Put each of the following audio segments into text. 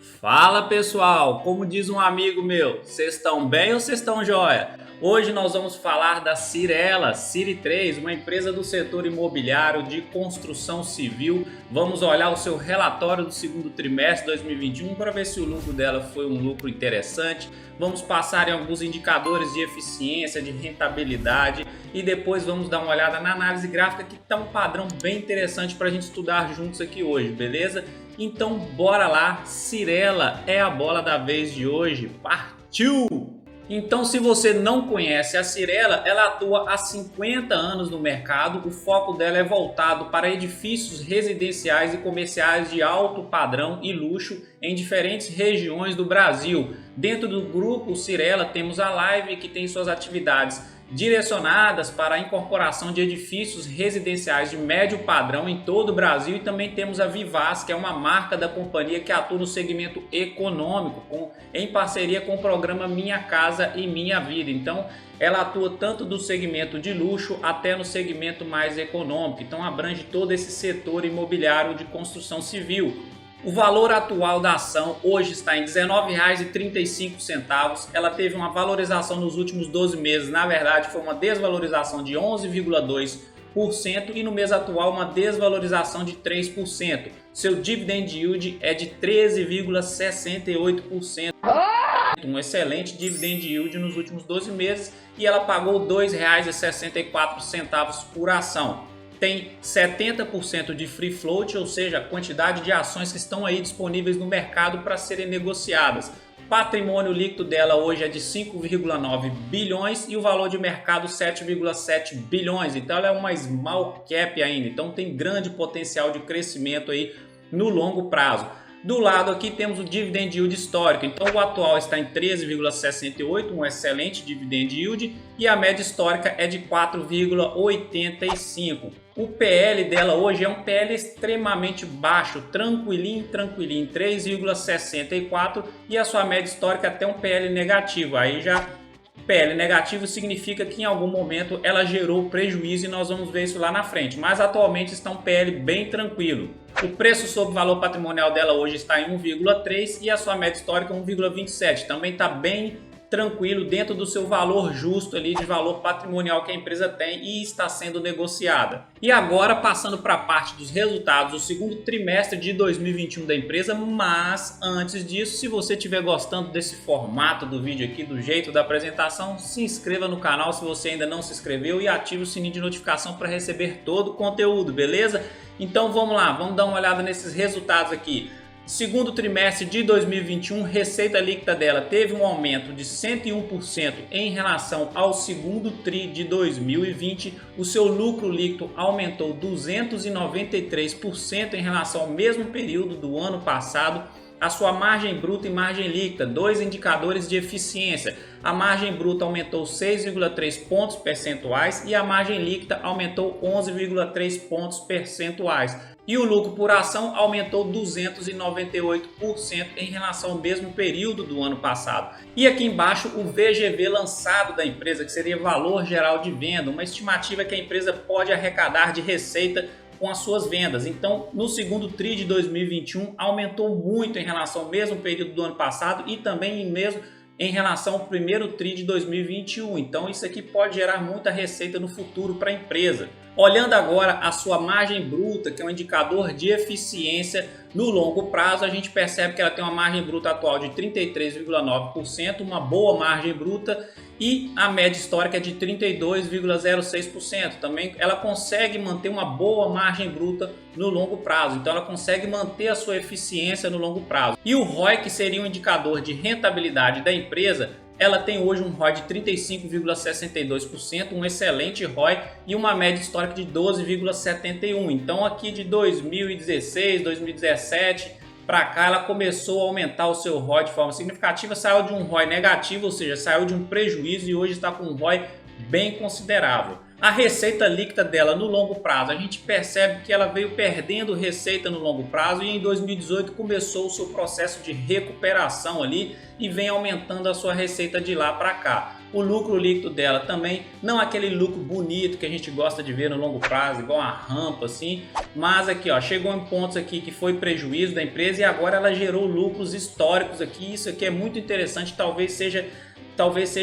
Fala pessoal, como diz um amigo meu, vocês estão bem ou vocês estão joia? Hoje nós vamos falar da Cyrela, Ciri3, uma empresa do setor imobiliário de construção civil. Vamos olhar o seu relatório do segundo trimestre de 2021 para ver se o lucro dela foi um lucro interessante. Vamos passar em alguns indicadores de eficiência, de rentabilidade e depois vamos dar uma olhada na análise gráfica que está um padrão bem interessante para a gente estudar juntos aqui hoje, beleza? Então bora lá, Cyrela é a bola da vez de hoje, partiu! Então, se você não conhece a Cyrela, ela atua há 50 anos no mercado. O foco dela é voltado para edifícios residenciais e comerciais de alto padrão e luxo em diferentes regiões do Brasil. Dentro do grupo Cyrela temos a Live, que tem suas atividades direcionadas para a incorporação de edifícios residenciais de médio padrão em todo o Brasil, e também temos a Vivaz, que é uma marca da companhia que atua no segmento econômico, em parceria com o programa Minha Casa e Minha Vida. Então ela atua tanto do segmento de luxo até no segmento mais econômico, então abrange todo esse setor imobiliário de construção civil. O valor atual da ação hoje está em R$ 19,35. Ela teve uma valorização nos últimos 12 meses, na verdade foi uma desvalorização de 11,2% e no mês atual uma desvalorização de 3%. Seu dividend yield é de 13,68%. Um excelente dividend yield nos últimos 12 meses e ela pagou R$ 2,64 por ação. Tem 70% de free float, ou seja, a quantidade de ações que estão aí disponíveis no mercado para serem negociadas. Patrimônio líquido dela hoje é de 5,9 bilhões e o valor de mercado 7,7 bilhões. Então ela é uma small cap ainda, então tem grande potencial de crescimento aí no longo prazo. Do lado aqui temos o dividend yield histórico, então o atual está em 13,68, um excelente dividend yield, e a média histórica é de 4,85. O PL dela hoje é um PL extremamente baixo, tranquilinho, 3,64, e a sua média histórica até um PL negativo. Aí já PL negativo significa que em algum momento ela gerou prejuízo e nós vamos ver isso lá na frente, mas atualmente está um PL bem tranquilo. O preço sobre valor patrimonial dela hoje está em 1,3 e a sua média histórica 1,27. Também está bem tranquilo dentro do seu valor justo ali de valor patrimonial que a empresa tem e está sendo negociada. E agora passando para a parte dos resultados do segundo trimestre de 2021 da empresa, mas antes disso, se você estiver gostando desse formato do vídeo aqui, do jeito da apresentação, se inscreva no canal se você ainda não se inscreveu e ative o sininho de notificação para receber todo o conteúdo, beleza? Então vamos lá, vamos dar uma olhada nesses resultados aqui. Segundo trimestre de 2021, receita líquida dela teve um aumento de 101% em relação ao segundo tri de 2020. O seu lucro líquido aumentou 293% em relação ao mesmo período do ano passado. A sua margem bruta e margem líquida, dois indicadores de eficiência. A margem bruta aumentou 6,3 pontos percentuais e a margem líquida aumentou 11,3 pontos percentuais. E o lucro por ação aumentou 298% em relação ao mesmo período do ano passado. E aqui embaixo o VGV lançado da empresa, que seria valor geral de venda, uma estimativa que a empresa pode arrecadar de receita com as suas vendas. Então, no segundo tri de 2021 aumentou muito em relação ao mesmo período do ano passado e também mesmo em relação ao primeiro tri de 2021. Então, isso aqui pode gerar muita receita no futuro para a empresa. Olhando agora a sua margem bruta, que é um indicador de eficiência no longo prazo, a gente percebe que ela tem uma margem bruta atual de 33,9%, uma boa margem bruta, e a média histórica é de 32,06%. Também ela consegue manter uma boa margem bruta no longo prazo, então ela consegue manter a sua eficiência no longo prazo. E o ROI, que seria um indicador de rentabilidade da empresa, ela tem hoje um ROI de 35,62%, um excelente ROI e uma média histórica de 12,71%. Então aqui de 2016, 2017 para cá ela começou a aumentar o seu ROI de forma significativa, saiu de um ROI negativo, ou seja, saiu de um prejuízo e hoje está com um ROI bem considerável. A receita líquida dela no longo prazo, a gente percebe que ela veio perdendo receita no longo prazo e em 2018 começou o seu processo de recuperação ali e vem aumentando a sua receita de lá para cá. O lucro líquido dela também, não aquele lucro bonito que a gente gosta de ver no longo prazo, igual uma rampa assim, mas aqui ó, chegou em pontos aqui que foi prejuízo da empresa e agora ela gerou lucros históricos aqui. Isso aqui é muito interessante, talvez seja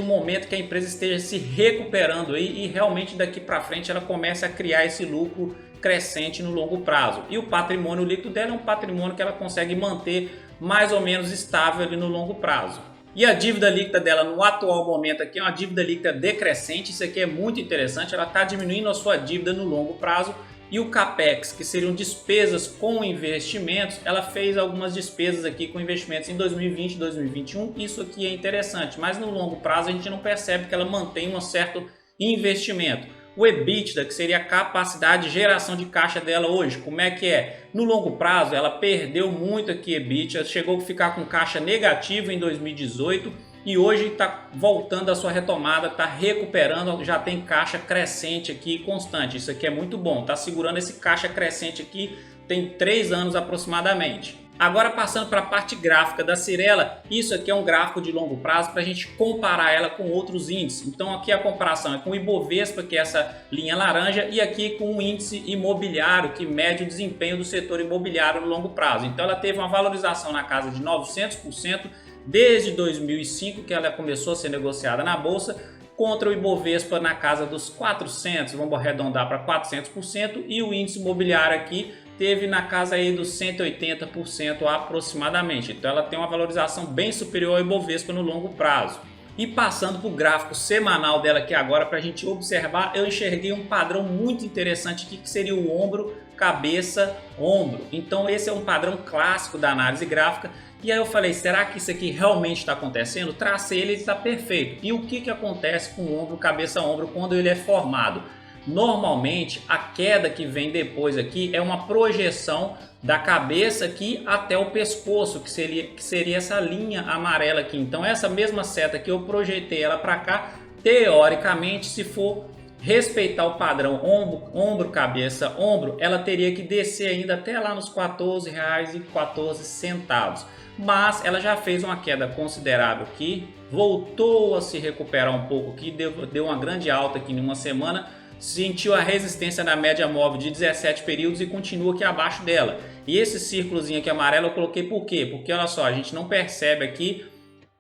o momento que a empresa esteja se recuperando aí e realmente daqui para frente ela comece a criar esse lucro crescente no longo prazo. E o patrimônio líquido dela é um patrimônio que ela consegue manter mais ou menos estável ali no longo prazo. E a dívida líquida dela no atual momento aqui é uma dívida líquida decrescente. Isso aqui é muito interessante, ela está diminuindo a sua dívida no longo prazo. E o CAPEX, que seriam despesas com investimentos, ela fez algumas despesas aqui com investimentos em 2020 e 2021. Isso aqui é interessante, mas no longo prazo a gente não percebe que ela mantém um certo investimento. O EBITDA, que seria a capacidade de geração de caixa dela hoje, como é que é? No longo prazo ela perdeu muito aqui EBITDA, chegou a ficar com caixa negativo em 2018 e hoje está voltando à sua retomada, está recuperando, já tem caixa crescente aqui constante. Isso aqui é muito bom, está segurando esse caixa crescente aqui tem 3 anos aproximadamente. Agora passando para a parte gráfica da Cyrela, isso aqui é um gráfico de longo prazo para a gente comparar ela com outros índices. Então aqui a comparação é com o Ibovespa, que é essa linha laranja, e aqui com o índice imobiliário, que mede o desempenho do setor imobiliário no longo prazo. Então ela teve uma valorização na casa de 900% desde 2005, que ela começou a ser negociada na Bolsa, contra o Ibovespa na casa dos 400, vamos arredondar para 400%, e o índice imobiliário aqui teve na casa aí dos 180% aproximadamente. Então ela tem uma valorização bem superior ao Ibovespa no longo prazo. E passando para o gráfico semanal dela aqui agora para a gente observar, eu enxerguei um padrão muito interessante aqui que seria o ombro, cabeça, ombro. Então esse é um padrão clássico da análise gráfica. E aí eu falei, será que isso aqui realmente está acontecendo? Tracei ele, está perfeito. E o que acontece com o ombro, cabeça, ombro quando ele é formado? Normalmente a queda que vem depois aqui é uma projeção da cabeça aqui até o pescoço, que seria essa linha amarela aqui. Então essa mesma seta que eu projetei ela para cá, teoricamente, se for respeitar o padrão ombro, cabeça, ombro, ela teria que descer ainda até lá nos R$ 14,14. Mas ela já fez uma queda considerável aqui, voltou a se recuperar um pouco aqui, deu uma grande alta aqui em uma semana, sentiu a resistência na média móvel de 17 períodos e continua aqui abaixo dela. E esse círculozinho aqui amarelo eu coloquei por quê? Porque olha só, a gente não percebe aqui,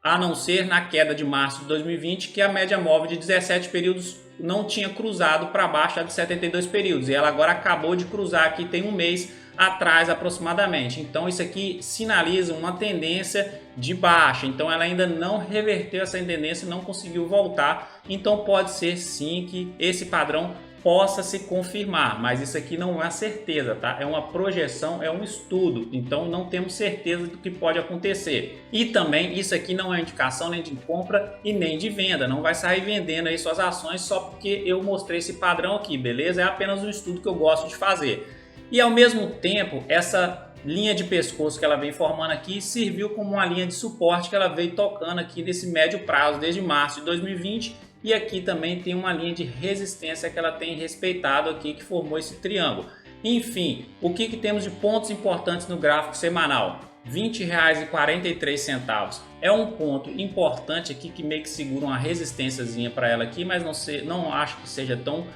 a não ser na queda de março de 2020, que a média móvel de 17 períodos não tinha cruzado para baixo de 72 períodos. E ela agora acabou de cruzar aqui, tem um mês atrás aproximadamente. Então isso aqui sinaliza uma tendência de baixa. Então ela ainda não reverteu essa tendência, não conseguiu voltar. Então pode ser sim que esse padrão possa se confirmar, mas isso aqui não é certeza, tá? É uma projeção, é um estudo, então não temos certeza do que pode acontecer. E também isso aqui não é indicação nem de compra e nem de venda, não vai sair vendendo aí suas ações só porque eu mostrei esse padrão aqui, beleza? É apenas um estudo que eu gosto de fazer. E ao mesmo tempo, essa linha de pescoço que ela vem formando aqui serviu como uma linha de suporte que ela veio tocando aqui nesse médio prazo desde março de 2020. E aqui também tem uma linha de resistência que ela tem respeitado aqui, que formou esse triângulo. Enfim, o que temos de pontos importantes no gráfico semanal? R$ 20,43. É um ponto importante aqui que meio que segura uma resistênciazinha para ela aqui, mas não acho que seja tão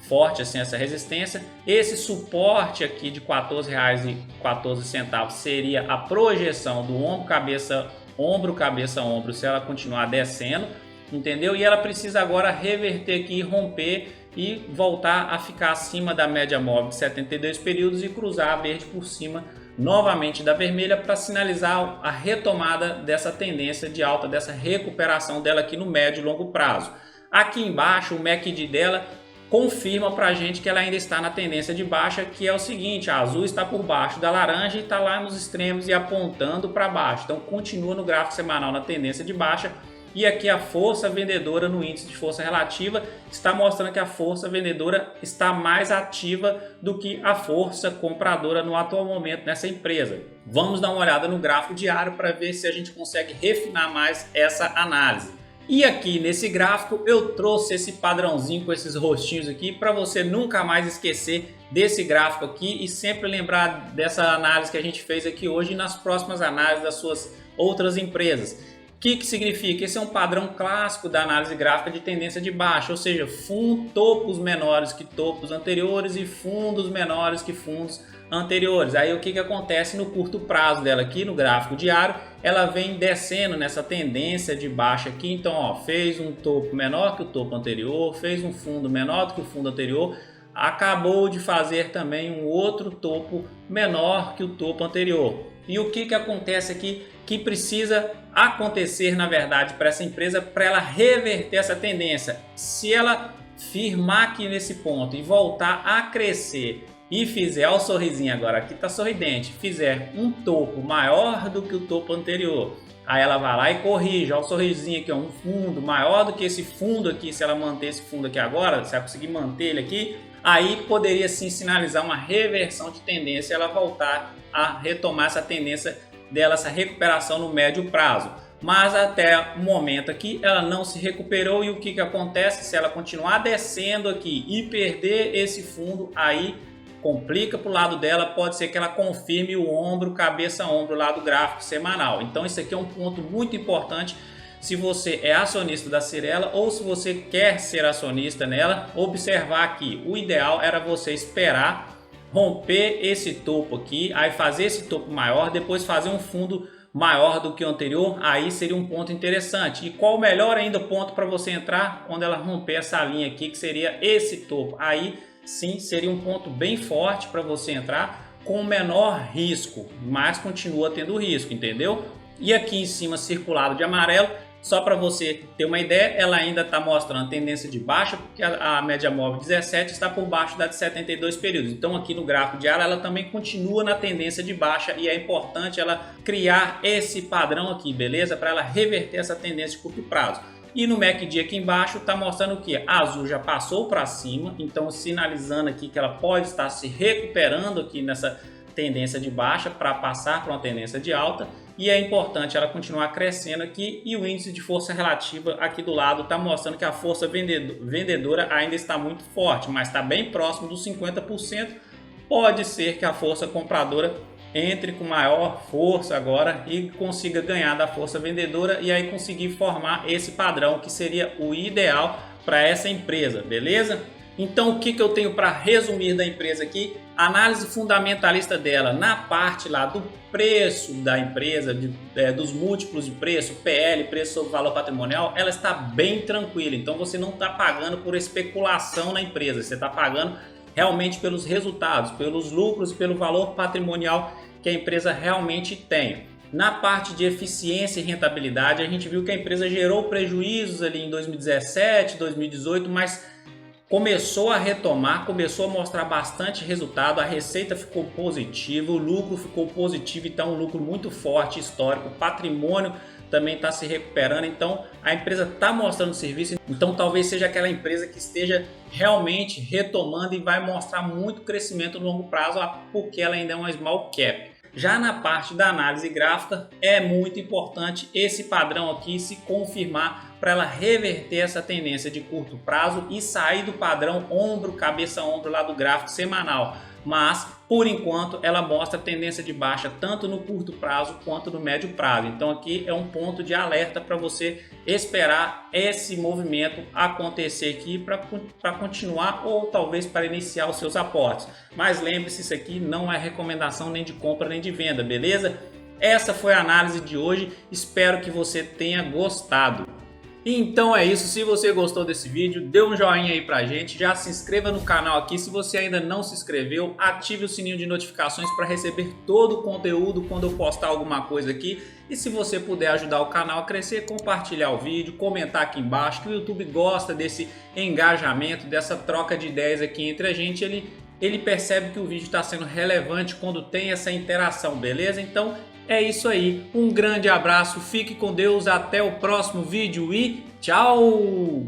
forte assim essa resistência. Esse suporte aqui de R$ 14,14 seria a projeção do ombro, cabeça, ombro, se ela continuar descendo. Entendeu? E ela precisa agora reverter aqui, romper e voltar a ficar acima da média móvel de 72 períodos e cruzar a verde por cima novamente da vermelha para sinalizar a retomada dessa tendência de alta, dessa recuperação dela aqui no médio e longo prazo. Aqui embaixo o MACD dela confirma para a gente que ela ainda está na tendência de baixa, que é o seguinte, a azul está por baixo da laranja e está lá nos extremos e apontando para baixo. Então continua no gráfico semanal na tendência de baixa. E aqui a força vendedora no índice de força relativa está mostrando que a força vendedora está mais ativa do que a força compradora no atual momento nessa empresa. Vamos dar uma olhada no gráfico diário para ver se a gente consegue refinar mais essa análise. E aqui nesse gráfico eu trouxe esse padrãozinho com esses rostinhos aqui para você nunca mais esquecer desse gráfico aqui e sempre lembrar dessa análise que a gente fez aqui hoje e nas próximas análises das suas outras empresas. que significa? Esse é um padrão clássico da análise gráfica de tendência de baixa, ou seja, topos menores que topos anteriores e fundos menores que fundos anteriores. Aí o que acontece no curto prazo dela aqui no gráfico diário? Ela vem descendo nessa tendência de baixa aqui, então ó, fez um topo menor que o topo anterior, fez um fundo menor do que o fundo anterior, acabou de fazer também um outro topo menor que o topo anterior. E o que acontece aqui que precisa acontecer, na verdade, para essa empresa, para ela reverter essa tendência? Se ela firmar aqui nesse ponto e voltar a crescer e fizer, ó, o sorrisinho agora, aqui está sorridente, fizer um topo maior do que o topo anterior, aí ela vai lá e corrige, ó, o sorrisinho aqui, ó, um fundo maior do que esse fundo aqui, se ela manter esse fundo aqui agora, se ela conseguir manter ele aqui, aí poderia sim sinalizar uma reversão de tendência, ela voltar a retomar essa tendência dela, essa recuperação no médio prazo. Mas até o momento aqui ela não se recuperou, e o que acontece? Se ela continuar descendo aqui e perder esse fundo, aí complica para o lado dela, pode ser que ela confirme o ombro, cabeça-ombro lá do gráfico semanal. Então isso aqui é um ponto muito importante. Se você é acionista da Cyrela ou se você quer ser acionista nela, observar aqui, o ideal era você esperar romper esse topo aqui, aí fazer esse topo maior, depois fazer um fundo maior do que o anterior, aí seria um ponto interessante. E qual o melhor ainda ponto para você entrar? Quando ela romper essa linha aqui, que seria esse topo, aí sim seria um ponto bem forte para você entrar com menor risco, mas continua tendo risco, entendeu? E aqui em cima circulado de amarelo, só para você ter uma ideia, ela ainda está mostrando tendência de baixa, porque a média móvel 17 está por baixo da de 72 períodos. Então aqui no gráfico diário ela também continua na tendência de baixa, e é importante ela criar esse padrão aqui, beleza? Para ela reverter essa tendência de curto prazo. E no MACD aqui embaixo está mostrando o que? A azul já passou para cima, então sinalizando aqui que ela pode estar se recuperando aqui nessa tendência de baixa para passar para uma tendência de alta. E é importante ela continuar crescendo aqui, e o índice de força relativa aqui do lado está mostrando que a força vendedora ainda está muito forte, mas está bem próximo dos 50%. Pode ser que a força compradora entre com maior força agora e consiga ganhar da força vendedora, e aí conseguir formar esse padrão que seria o ideal para essa empresa, beleza? Então o que eu tenho para resumir da empresa aqui? A análise fundamentalista dela na parte lá do preço da empresa, dos múltiplos de preço, PL, preço sobre valor patrimonial, ela está bem tranquila. Então você não está pagando por especulação na empresa, você está pagando realmente pelos resultados, pelos lucros, pelo valor patrimonial que a empresa realmente tem. Na parte de eficiência e rentabilidade, a gente viu que a empresa gerou prejuízos ali em 2017, 2018, mas começou a retomar, começou a mostrar bastante resultado, a receita ficou positiva, o lucro ficou positivo, então um lucro muito forte, histórico, o patrimônio também está se recuperando, então a empresa está mostrando serviço, então talvez seja aquela empresa que esteja realmente retomando e vai mostrar muito crescimento no longo prazo, porque ela ainda é uma small cap. Já na parte da análise gráfica, é muito importante esse padrão aqui se confirmar para ela reverter essa tendência de curto prazo e sair do padrão ombro, cabeça, ombro lá do gráfico semanal. Mas, por enquanto, ela mostra tendência de baixa tanto no curto prazo quanto no médio prazo. Então aqui é um ponto de alerta para você esperar esse movimento acontecer aqui para continuar ou talvez para iniciar os seus aportes. Mas lembre-se, isso aqui não é recomendação nem de compra nem de venda, beleza? Essa foi a análise de hoje, espero que você tenha gostado. Então é isso, se você gostou desse vídeo, dê um joinha aí pra gente, já se inscreva no canal aqui, se você ainda não se inscreveu, ative o sininho de notificações para receber todo o conteúdo quando eu postar alguma coisa aqui, e se você puder ajudar o canal a crescer, compartilhar o vídeo, comentar aqui embaixo, que o YouTube gosta desse engajamento, dessa troca de ideias aqui entre a gente, ele percebe que o vídeo está sendo relevante quando tem essa interação, beleza? Então é isso aí, um grande abraço, fique com Deus, até o próximo vídeo e tchau!